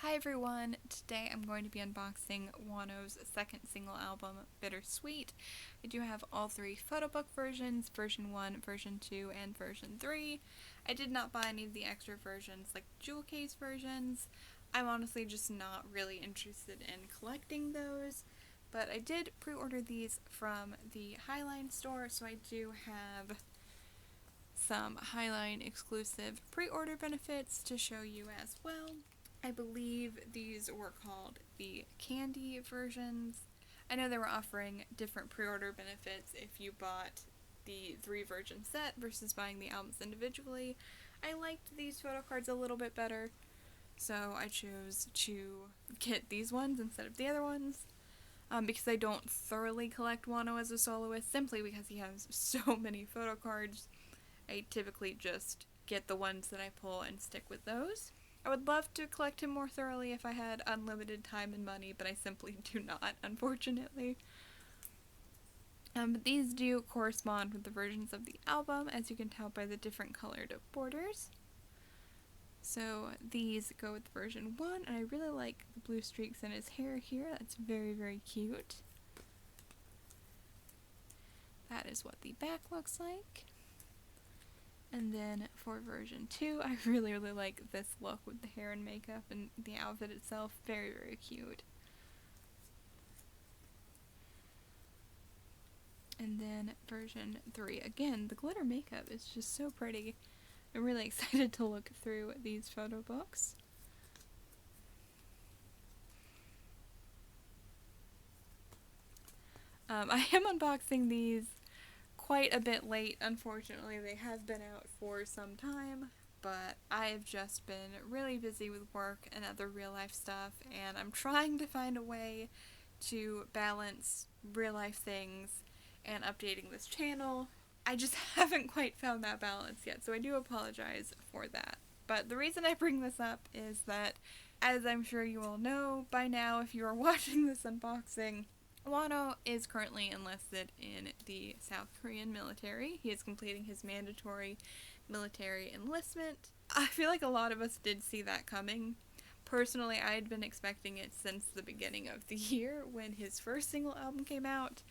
Hi everyone! Today I'm going to be unboxing Wonho's second single album, Bittersweet. I do have all three photo book versions, version 1, version 2, and version 3. I did not buy any of the extra versions like jewel case versions. I'm honestly just not really interested in collecting those, but I did pre-order these from the Highline store, so I do have some Highline exclusive pre-order benefits to show you as well. I believe these were called the candy versions. I know they were offering different pre-order benefits if you bought the 3-version set versus buying the albums individually. I liked these photo cards a little bit better, so I chose to get these ones instead of the other ones. Because I don't thoroughly collect Wonho as a soloist, simply because he has so many photo cards. I typically just get the ones that I pull and stick with those. I would love to collect him more thoroughly if I had unlimited time and money, but I simply do not, unfortunately. But these do correspond with the versions of the album, as you can tell by the different colored borders. So these go with version 1, and I really like the blue streaks in his hair here. That's very, very cute. That is what the back looks like. And then for version 2, I really like this look with the hair and makeup and the outfit itself. Very, very cute. And then version 3, again, the glitter makeup is just so pretty. I'm really excited to look through these photo books. I am unboxing these quite a bit late, unfortunately. They have been out for some time, but I've just been really busy with work and other real life stuff, and I'm trying to find a way to balance real life things and updating this channel. I just haven't quite found that balance yet, so I do apologize for that. But the reason I bring this up is that, as I'm sure you all know by now if you are watching this unboxing, Wonho is currently enlisted in the South Korean military. He is completing his mandatory military enlistment. I feel like a lot of us did see that coming. Personally, I had been expecting it since the beginning of the year when his first single album came out.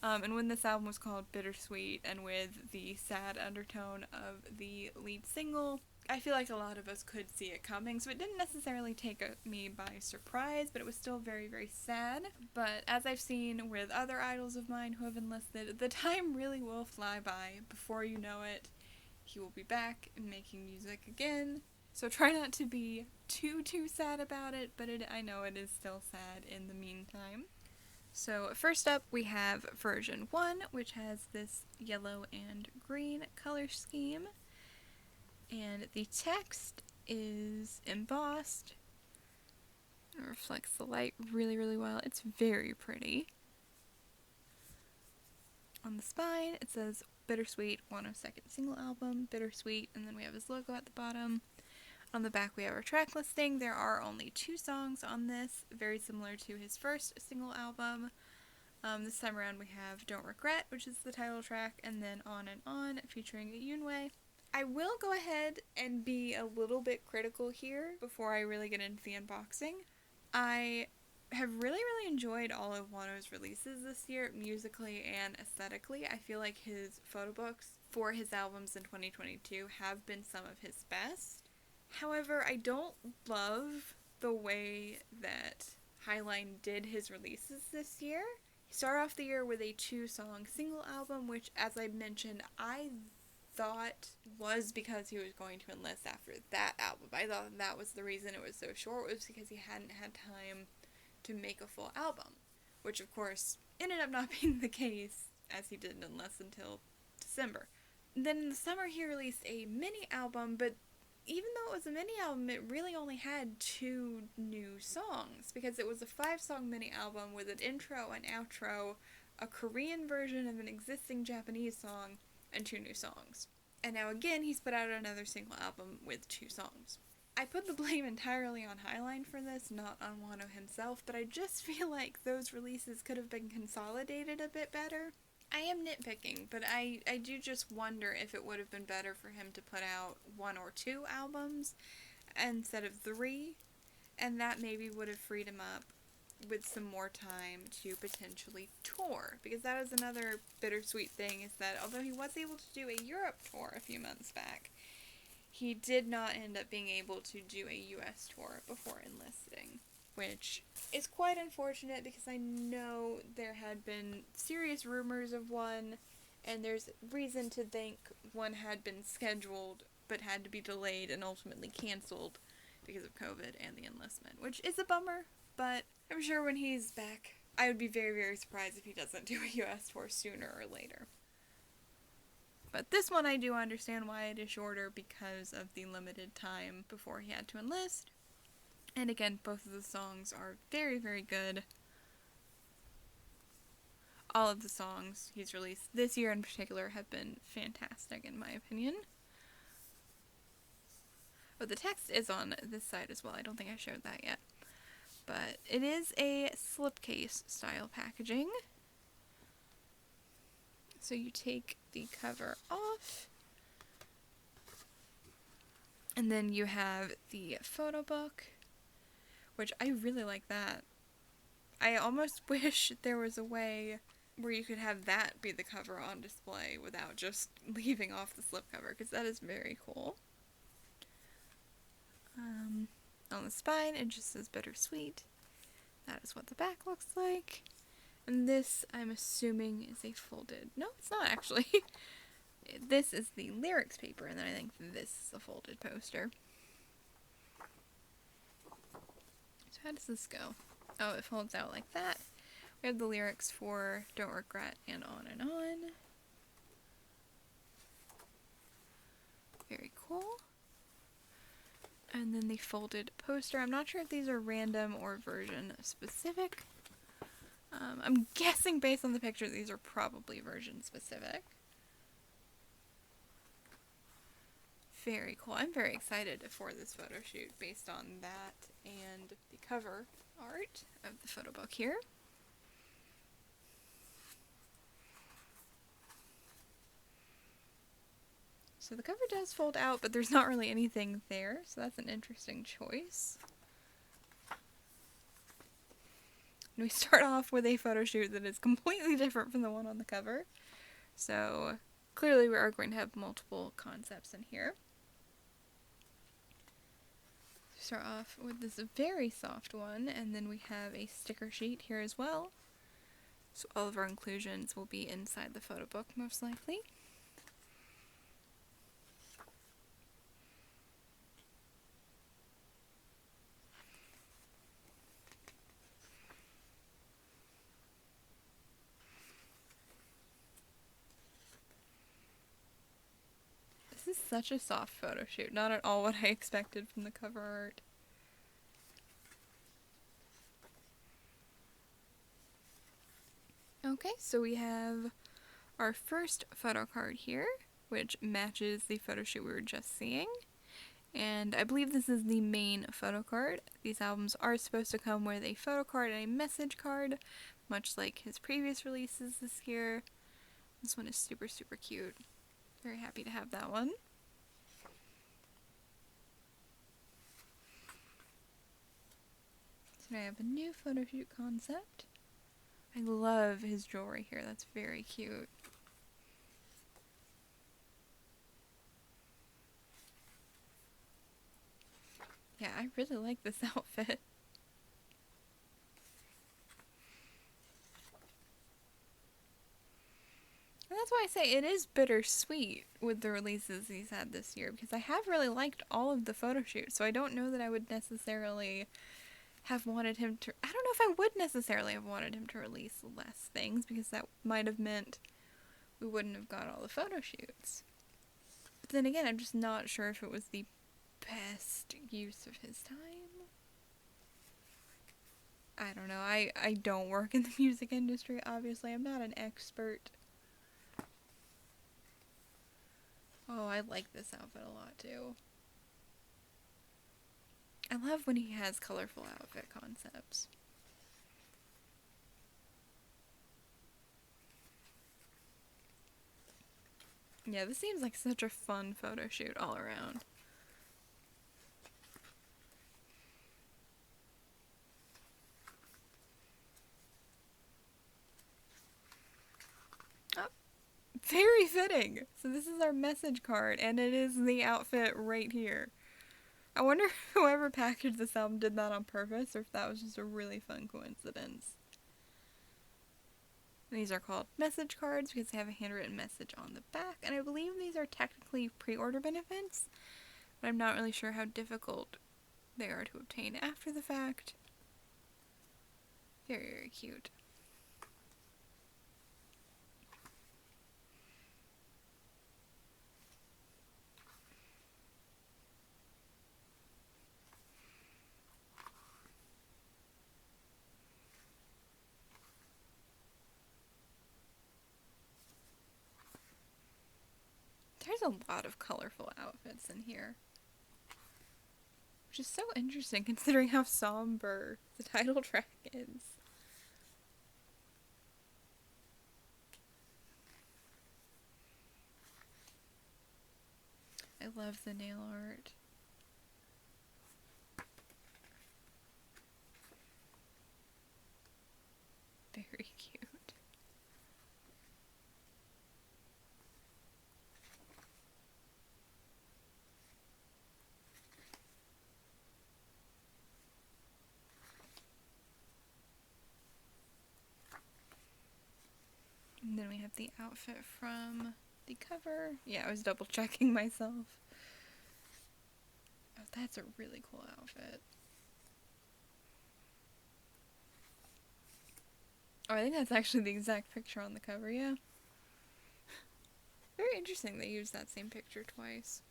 And when this album was called Bittersweet, and with the sad undertone of the lead single, I feel like a lot of us could see it coming, so it didn't necessarily take me by surprise, but it was still very, very sad. But as I've seen with other idols of mine who have enlisted, the time really will fly by. Before you know it, he will be back and making music again. So try not to be too sad about it, but I know it is still sad in the meantime. So first up we have version 1, which has this yellow and green color scheme. And the text is embossed. It reflects the light really, really well. It's very pretty. On the spine it says Bittersweet, Wonho's second single album, Bittersweet, and then we have his logo at the bottom. On the back we have our track listing. There are only 2 songs on this, very similar to his first single album. This time around we have Don't Regret, which is the title track, and then On and On, featuring Yoonwei. I will go ahead and be a little bit critical here before I really get into the unboxing. I have really enjoyed all of Wonho's releases this year, musically and aesthetically. I feel like his photo books for his albums in 2022 have been some of his best. However, I don't love the way that Highline did his releases this year. He started off the year with a 2-song single album, which, as I mentioned, I thought was because he was going to enlist after that album. I thought that was the reason it was so short, was because he hadn't had time to make a full album, which of course ended up not being the case, as he didn't enlist until December. Then in the summer he released a mini album, but even though it was a mini album, it really only had 2 new songs, because it was a 5-song mini album with an intro and outro, a Korean version of an existing Japanese song, and 2 new songs. And now again, he's put out another single album with 2 songs. I put the blame entirely on Highline for this, not on Wonho himself, but I just feel like those releases could have been consolidated a bit better. I am nitpicking, but I do just wonder if it would have been better for him to put out 1 or 2 albums instead of 3. And that maybe would have freed him up with some more time to potentially tour. Because that is another bittersweet thing, is that although he was able to do a Europe tour a few months back, he did not end up being able to do a US tour before enlisting. Which is quite unfortunate because I know there had been serious rumors of one, and there's reason to think one had been scheduled but had to be delayed and ultimately canceled because of COVID and the enlistment, which is a bummer, but I'm sure when he's back, I would be very, very surprised if he doesn't do a US tour sooner or later. But this one I do understand why it is shorter because of the limited time before he had to enlist. And again, both of the songs are very, very good. All of the songs he's released this year in particular have been fantastic in my opinion. Oh, the text is on this side as well. I don't think I showed that yet. But it is a slipcase style packaging. So you take the cover off. And then you have the photo book, which I really like that. I almost wish there was a way where you could have that be the cover on display without just leaving off the slipcover, because that is very cool. On the spine, it just says Bittersweet. That is what the back looks like. And this, I'm assuming, is a folded... No, it's not actually. This is the lyrics paper, and then I think this is a folded poster. So how does this go? Oh, it folds out like that. We have the lyrics for Don't Regret and On and On. Very cool. And then the folded poster. I'm not sure if these are random or version specific. I'm guessing based on the picture these are probably version specific. Very cool. I'm very excited for this photo shoot based on that and the cover art of the photo book here. So the cover does fold out, but there's not really anything there, so that's an interesting choice. And we start off with a photo shoot that is completely different from the one on the cover. So clearly we are going to have multiple concepts in here. Start off with this very soft one, and then we have a sticker sheet here as well. So all of our inclusions will be inside the photo book most likely. This is such a soft photo shoot, not at all what I expected from the cover art. Okay, so we have our first photo card here, which matches the photo shoot we were just seeing. And I believe this is the main photo card. These albums are supposed to come with a photo card and a message card, much like his previous releases this year. This one is super, super cute. Very happy to have that one. So now I have a new photo shoot concept. I love his jewelry here. That's very cute. Yeah, I really like this outfit. And that's why I say it is bittersweet with the releases he's had this year, because I have really liked all of the photo shoots, so I don't know that I would necessarily have wanted him to... I don't know if I would necessarily have wanted him to release less things, because that might have meant we wouldn't have got all the photo shoots. But then again, I'm just not sure if it was the best use of his time. I don't know. I don't work in the music industry, obviously. I'm not an expert. Oh, I like this outfit a lot, too. I love when he has colorful outfit concepts. Yeah, this seems like such a fun photo shoot all around. Very fitting. So this is our message card, and it is the outfit right here. I wonder if whoever packaged this album did that on purpose, or if that was just a really fun coincidence. And these are called message cards because they have a handwritten message on the back, and I believe these are technically pre-order benefits, but I'm not really sure how difficult they are to obtain after the fact. Very, very cute. There's a lot of colorful outfits in here, which is so interesting considering how somber the title track is. I love the nail art. Very cute. And then we have the outfit from the cover. Yeah, I was double checking myself. Oh, that's a really cool outfit. Oh, I think that's actually the exact picture on the cover, yeah. Very interesting they used that same picture twice.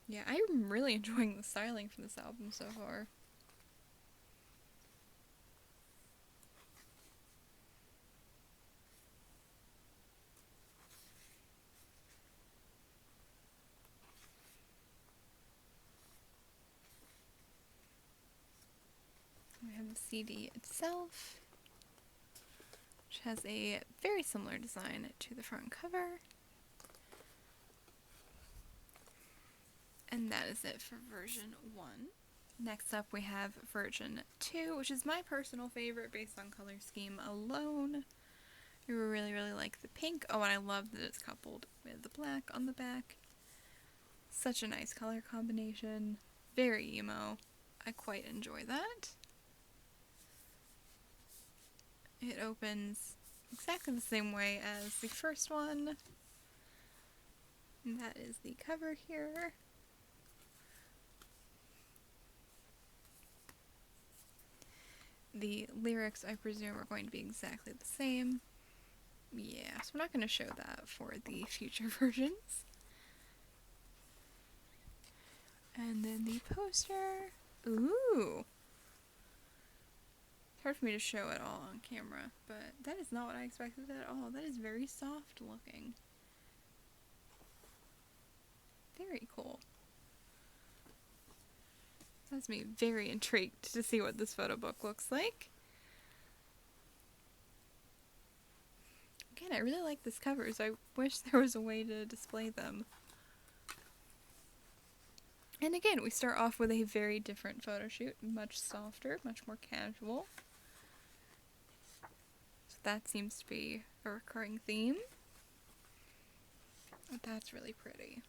Yeah, I'm really enjoying the styling for this album so far. We have the CD itself, which has a very similar design to the front cover. And that is it for version 1. Next up we have version 2, which is my personal favorite based on color scheme alone. I really, really like the pink. Oh, and I love that it's coupled with the black on the back. Such a nice color combination. Very emo. I quite enjoy that. It opens exactly the same way as the first one. And that is the cover here. The lyrics, I presume, are going to be exactly the same. Yeah, so we're not going to show that for the future versions. And then the poster. Ooh! It's hard for me to show it all on camera, but that is not what I expected at all. That is very soft looking. Very cool. That has me very intrigued to see what this photo book looks like. Again, I really like this cover, so I wish there was a way to display them. And again, we start off with a very different photo shoot, much softer, much more casual. So that seems to be a recurring theme. But that's really pretty.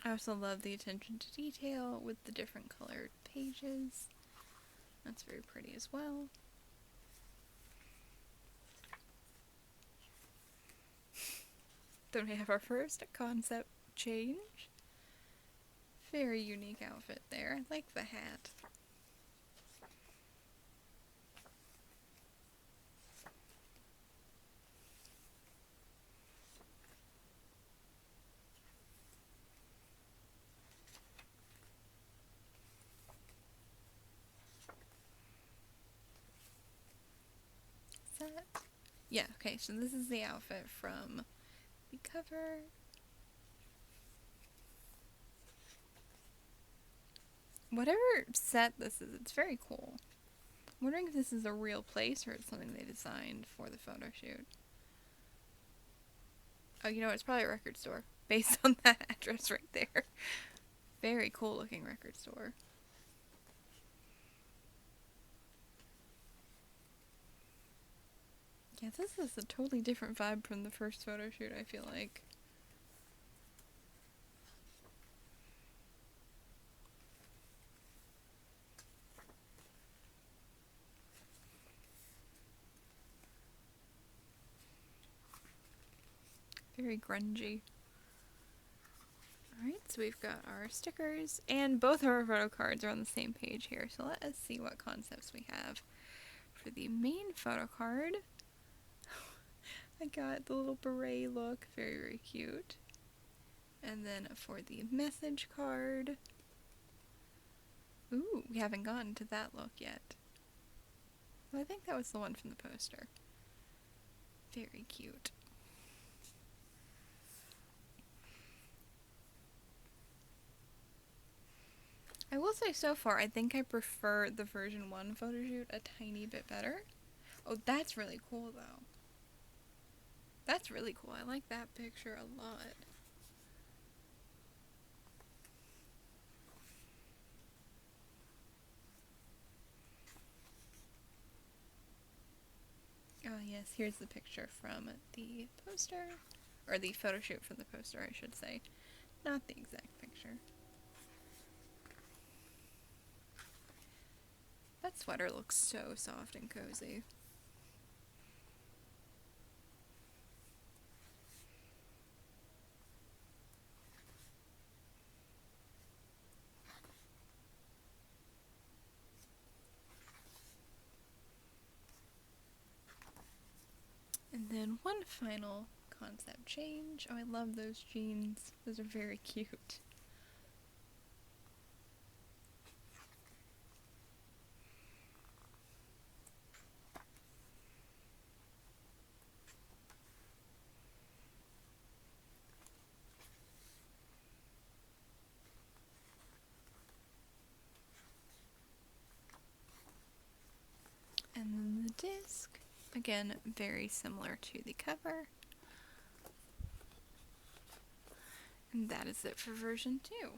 I also love the attention to detail with the different colored pages. That's very pretty as well. Then we have our first concept change. Very unique outfit there. I like the hat. Set. Yeah, okay, so this is the outfit from the cover. Whatever set this is, it's very cool. I'm wondering if this is a real place or it's something they designed for the photo shoot. Oh, you know what? It's probably a record store. based on that address right there. Very cool looking record store. Yeah, this is a totally different vibe from the first photo shoot, I feel like. Very grungy. Alright, so we've got our stickers, and both of our photo cards are on the same page here, so let us see what concepts we have. For the main photo card, I got the little beret look, very, very cute. And then for the message card, ooh, we haven't gotten to that look yet. Well, I think that was the one from the poster. Very cute. I will say so far, I think I prefer the version 1 photo shoot a tiny bit better. Oh, that's really cool though. That's really cool. I like that picture a lot. Oh yes, here's the picture from the poster. Or the photo shoot from the poster, I should say. Not the exact picture. That sweater looks so soft and cozy. And then one final concept change. Oh, I love those jeans. Those are very cute. And then the disc, again, very similar to the cover. And that is it for version 2.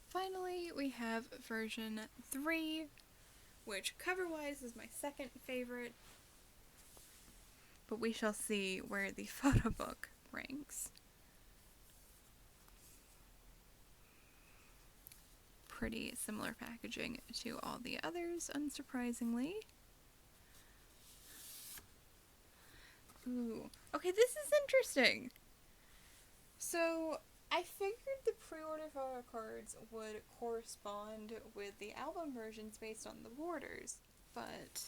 Finally, we have version 3, which cover-wise is my second favorite, but we shall see where the photo book ranks. Pretty similar packaging to all the others, unsurprisingly. Ooh. Okay, this is interesting. So, I figured the pre-order photo cards would correspond with the album versions based on the borders, but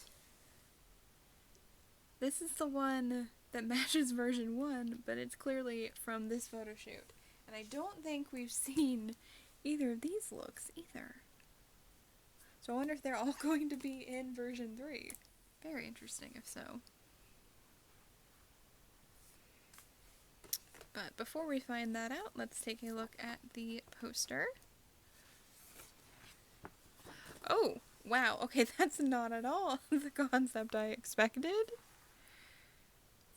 this is the one that matches version 1, but it's clearly from this photo shoot. And I don't think we've seen either of these looks either. So I wonder if they're all going to be in version 3. Very interesting if so. But before we find that out, let's take a look at the poster. Oh, wow. Okay, that's not at all the concept I expected.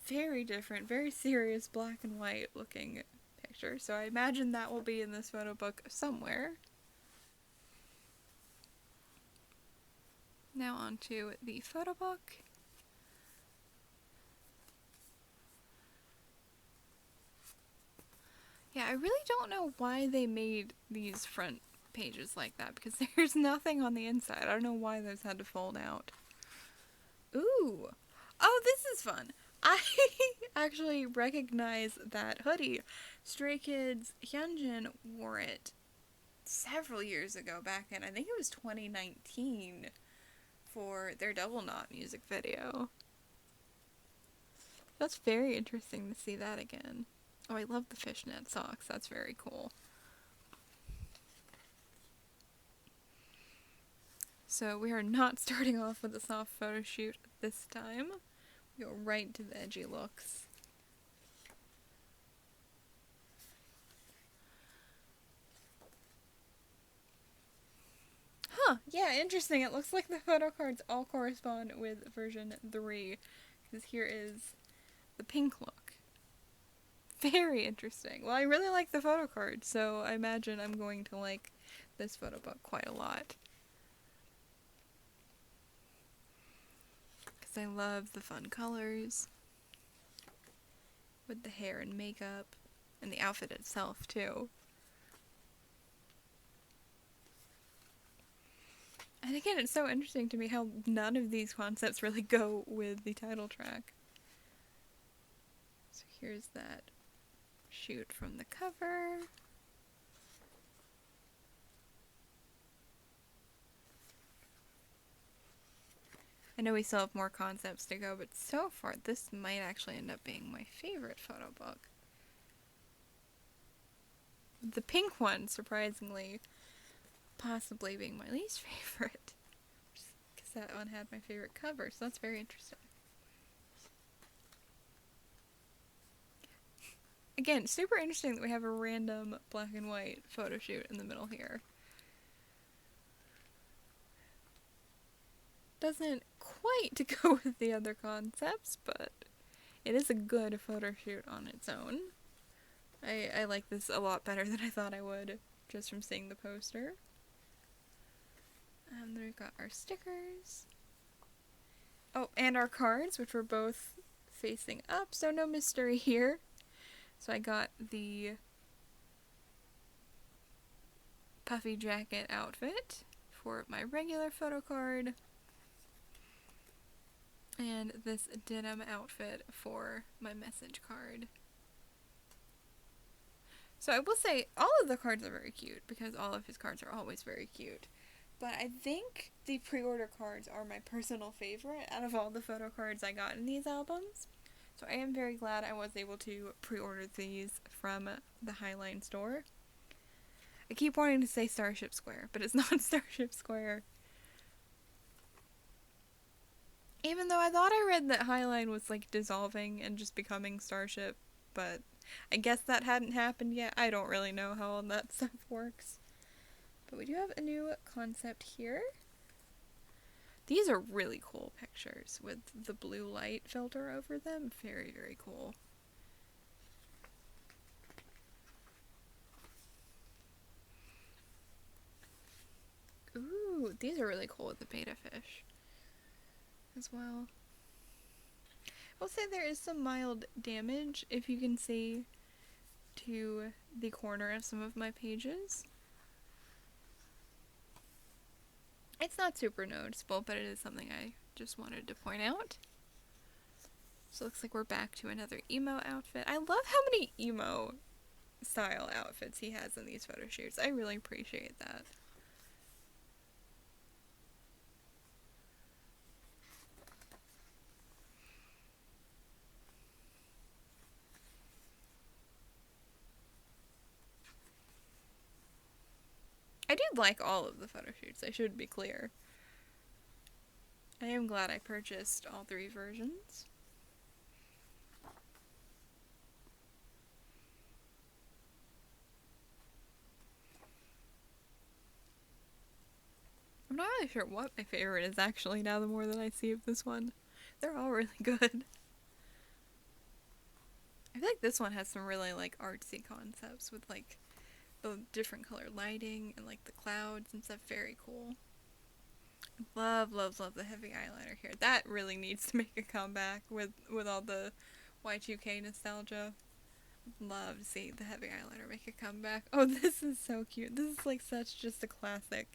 Very different, very serious black and white looking picture. So I imagine that will be in this photo book somewhere. Now on to the photo book. Yeah, I really don't know why they made these front pages like that, because there's nothing on the inside. I don't know why those had to fold out. Ooh! Oh, this is fun! I actually recognize that hoodie. Stray Kids Hyunjin wore it several years ago, back in, I think it was 2019, for their Double Knot music video. That's very interesting to see that again. Oh, I love the fishnet socks. That's very cool. So we are not starting off with a soft photo shoot this time. We go right to the edgy looks. Huh, yeah, interesting. It looks like the photo cards all correspond with version 3. Because here is the pink look. Very interesting. Well, I really like the photo card, so I imagine I'm going to like this photo book quite a lot. Because I love the fun colors with the hair and makeup and the outfit itself, too. And again, it's so interesting to me how none of these concepts really go with the title track. So here's that shoot from the cover. I know we still have more concepts to go, but so far this might actually end up being my favorite photo book. The pink one, surprisingly, possibly being my least favorite. Because that one had my favorite cover, so that's very interesting. Again, super interesting that we have a random black and white photo shoot in the middle here. Doesn't quite go with the other concepts, but it is a good photo shoot on its own. I like this a lot better than I thought I would, just from seeing the poster. Then we've got our stickers. Oh, and our cards, which were both facing up, so no mystery here. So I got the puffy jacket outfit for my regular photo card, and this denim outfit for my message card. So I will say, all of the cards are very cute, because all of his cards are always very cute. But I think the pre-order cards are my personal favorite out of all the photo cards I got in these albums. So I am very glad I was able to pre-order these from the Highline store. I keep wanting to say Starship Square, but it's not Starship Square. Even though I thought I read that Highline was like dissolving and just becoming Starship, but I guess that hadn't happened yet. I don't really know how all that stuff works. But we do have a new concept here. These are really cool pictures with the blue light filter over them. Very, very cool. Ooh, these are really cool with the betta fish as well. I'll say there is some mild damage, if you can see, to the corner of some of my pages. It's not super noticeable, but it is something I just wanted to point out. So it looks like we're back to another emo outfit. I love how many emo style outfits he has in these photo shoots. I really appreciate that. I did like all of the photo shoots, I should be clear. I am glad I purchased all 3 versions. I'm not really sure what my favorite is actually now the more that I see of this one. They're all really good. I feel like this one has some really like artsy concepts with like the different color lighting and like the clouds and stuff. Very cool. Love, love, love the heavy eyeliner here. That really needs to make a comeback with all the Y2K nostalgia. Love to see the heavy eyeliner make a comeback. Oh, this is so cute. This is like such just a classic.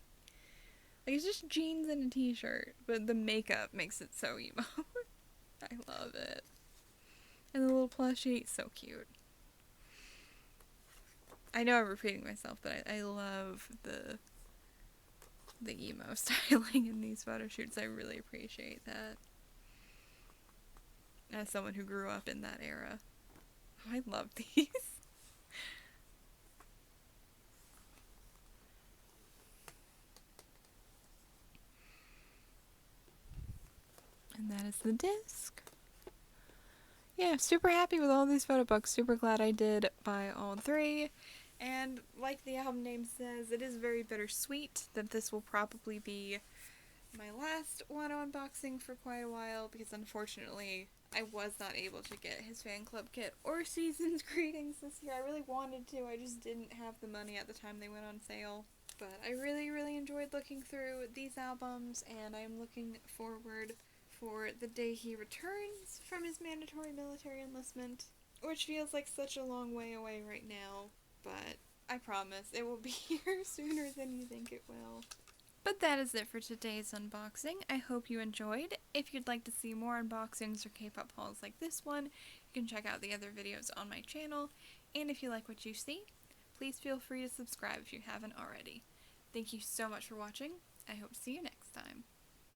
Like, it's just jeans and a t-shirt, but the makeup makes it so emo. I love it. And the little plushie, so cute. I know I'm repeating myself, but I love the emo styling in these photo shoots. I really appreciate that. As someone who grew up in that era. Oh, I love these. And that is the disc. Yeah, super happy with all these photo books. Super glad I did buy all 3. And like the album name says, it is very bittersweet that this will probably be my last Wonho unboxing for quite a while, because unfortunately I was not able to get his fan club kit or season's greetings this year. I really wanted to, I just didn't have the money at the time they went on sale. But I really, really enjoyed looking through these albums, and I'm looking forward for the day he returns from his mandatory military enlistment, which feels like such a long way away right now, but I promise it will be here sooner than you think it will. But that is it for today's unboxing. I hope you enjoyed. If you'd like to see more unboxings or K-pop hauls like this one, you can check out the other videos on my channel. And if you like what you see, please feel free to subscribe if you haven't already. Thank you so much for watching. I hope to see you next time.